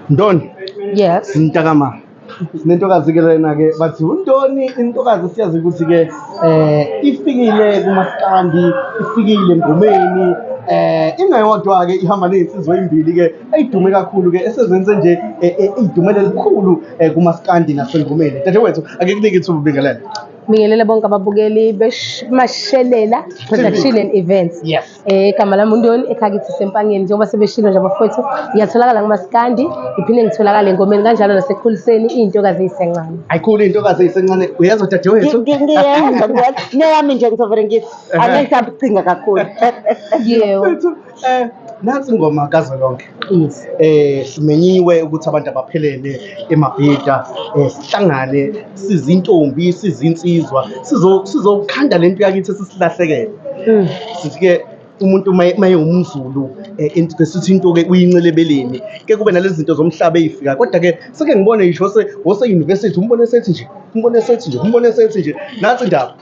Ndoni. Yes. Mntakama. Sinentokazi ke lena ke bathi uNtoni intokazi siyazi ukuthi ke ifikile kumaskandi, ifikile engomeni. Ingayodwa ke ihamba nezinsizwa ezimbili ke eyidume kakhulu ke esezenze nje idumele likhulu kumaskandi nasengomeni. Dadewethu ake kunike ithuba ubingelela. Bingelela bonke ababukeli beMashelela Production and Events. Yes. Igama lami uNtoni ekhakithi Sempangeni njengoba sebeshilo nje abafowethu. Ngiyatholakala kumaskandi, iphinde ngitholakala engomeni kanjalo nasekhuliseni izintokazi ezisencane. Ayikhulu intokazi ezisencane uyazi dadewethu. Ngiyami nje ngizovela ngithi angeke ucinga kakhulu. Yebo. Nansi ingoma kazwelonke. Yes. Simenyiwe ukuthi abantu abaphelele emabhida sihlangane sizintombi sizinsizwa sizokhanda lento yakithi esisilahlekele. Sithi ke umuntu maye umZulu sithi into ke uyincelebeleni ke kube nalezi zinto zomhlaba ezifika kodwa ke seke ngibone ngisho wase university umbone sethi nje nansi indaba.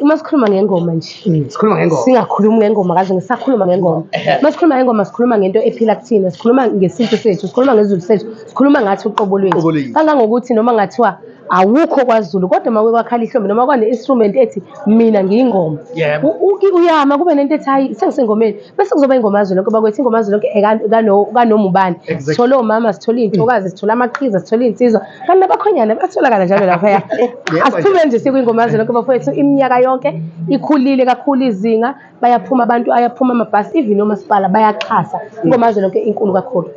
Uma sikhuluma ngengoma nje. Sikhuluma ngengoma. Singakhulumi ngengoma kaze ngisakhuluma ngengoma. Uma sikhuluma ngengoma sikhuluma ngento ephila kuthina, sikhuluma ngesintu sethu, sikhuluma ngezulu sethu, sikhuluma ngathi uqobo lwethu. Kangangokuthi noma ngathiwa awukho kwaZulu kodwa uma kwakhala ihlombe noma kwane instrument ethi mina ngiyingoma. Uyama kube nento ethi hayi sengisengomeni bese kuzoba ingoma yaZulu ngoba kwethu ingoma yaZulu kaNomubani. Sithola omama, sithola izintokazi, sithola amaqhiza, sithola insizwa kanti nabakhonyana batholakala njalo lapha. Asiphume nje sikuyingoma yaZulu ngoba bafowethu iminyaka yonke ikhulile kakhulu izinga bayaphuma abantu ayaphuma amabhasi even nomasipala bayaxhasa ingoma yaZulu yonke inkulu kakhulu.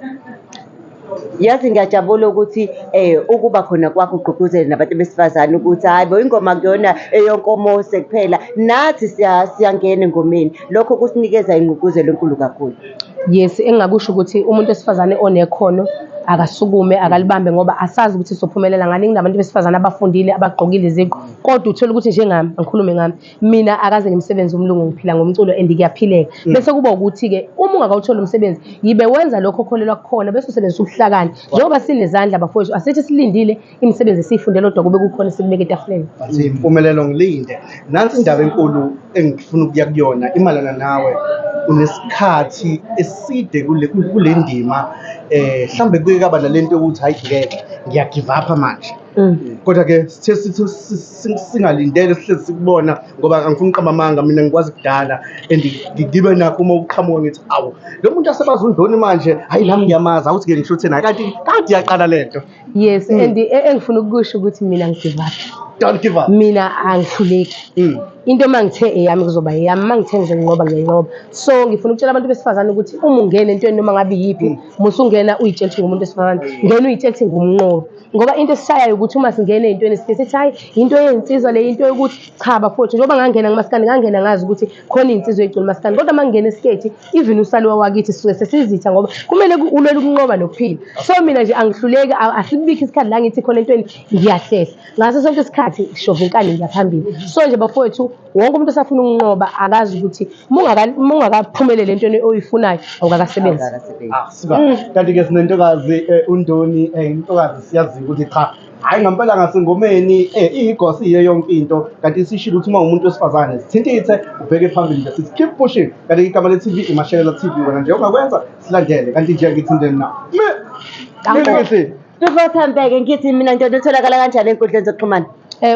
Yazi ngiyajabula ukuthi ukuba khona kwakho ugqugquzele nabantu besifazane ukuthi hayi bo ingoma kuyona eyonkomose kuphela nathi siyangena engomeni lokho kusinikeza ingqugquzelo enkulu kakhulu. Yes, engakusho ukuthi umuntu wesifazane onekhono akasukume akalibambe ngoba asazi ukuthi sophumelela ngani kunabantu besifazane abafundile abagqokile iziqu kodwa uthola ukuthi njengami ngikhulume ngami mina akaze ngimsebenzi umlungu ngiphila ngomculo and ngiyaphileka bese kuba ukuthi ke uma ungakawuthola umsebenzi yibe wenza lokho okholelwa kukhona bese usebenzisa ubuhlakani njengoba sinezandla bafowethu asithi silindile imisebenzi esifundele kodwa kube kukhona sikubeka etafuleni. Bathi impumelelo ngilinde nansi indaba enkulu engifuna ukuya kuyona imalana nawe unesikhathi eside kule ndima mhlambe kuke kaba nalento yokuthi hayi ngeke ngiyagive up manje kodwa ke sithe singalindele sihlezi sikubona ngoba angifuni uqamba amanga mina ngikwazi kudala and ngibe nakho uma uqhamuka ngithi awu lo muntu asebaza uNdoni manje hayi nami ngiyamaza awuthi ke ngisho uthena kanti yaqala lento. Yes, and engifuna ukusho ukuthi mina ngigive up. Don't give up. Mina angihluleki. Into mangithe eyami kuzoba eyami mangithe ngizenqoba ngiyenqoba. So ngifuna ukutshela abantu besifazane ukuthi uma ungena entweni noma ngabe yipi musungena uyitshela ukuthi ngumuntu wesifazane ngena uyitshela ukuthi ngumnqobi ngoba into esishayayo ukuthi uma singena ezintweni sithi hayi into yezinsizwa le into yokuthi cha bafowethu njengoba ngangena ngamaskandi ngangena ngazi ukuthi khona izinsizwa ezicula maskandi kodwa mangena esiketi even usaliwa wakithi sisuke sesizitha ngoba kumele ulwele ukunqoba nokuphila. So mina nje angihluleki asibikho isikhathi la ngithi khona entweni ngiyahlehla ngaso sonke isikhathi shova inkani ngiyaphambili. So nje bafowethu wonke umuntu osafuna ukunqoba akazi ukuthi mungakaphumelele entweni oyifunayo awukakasebenzi. Kanti ke sinentokazi uNdoni intokazi siyazi ukuthi cha hayi ngempela ngasengomeni igosi iye yonke into kanti sishilo ukuthi uma umuntu wesifazane sithintithe ubheke phambili nje sithi keep pushing kanti igama le TV iMashelela TV wena nje ongakwenza silandele kanti nje ngithindeni na ngithi Sizothambeke ngithi mina Ndoni utholakala kanjani enkundleni zokuxhumana?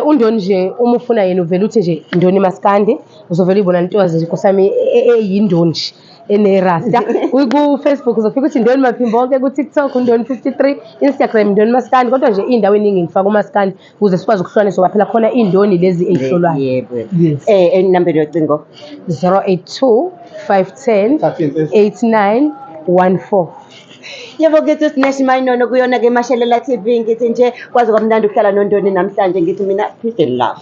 uNdoni nje uma ufuna yena uvela uthi nje Ndoni Maskandi uzovela ibona intokazi nje nkosami eyindoni nje enerasta ku Facebook uzofika uthi Ndoni Maphimbonke ku TikTok Ndoni 53 Instagram Ndoni Maskandi kodwa nje indawo eningi ngifaka uMaskandi ukuze sikwazi ukuhlukanisa ngoba phela khona indoni lezi ezihlolwayo. Yebo. Number yocingo 082 510 8914. Yebo ngithi sineshi mayinono kuyona ke Mashelela TV ngithi nje kwazi kwamnandi ukuhlala noNdoni namhlanje ngithi mina peace and love.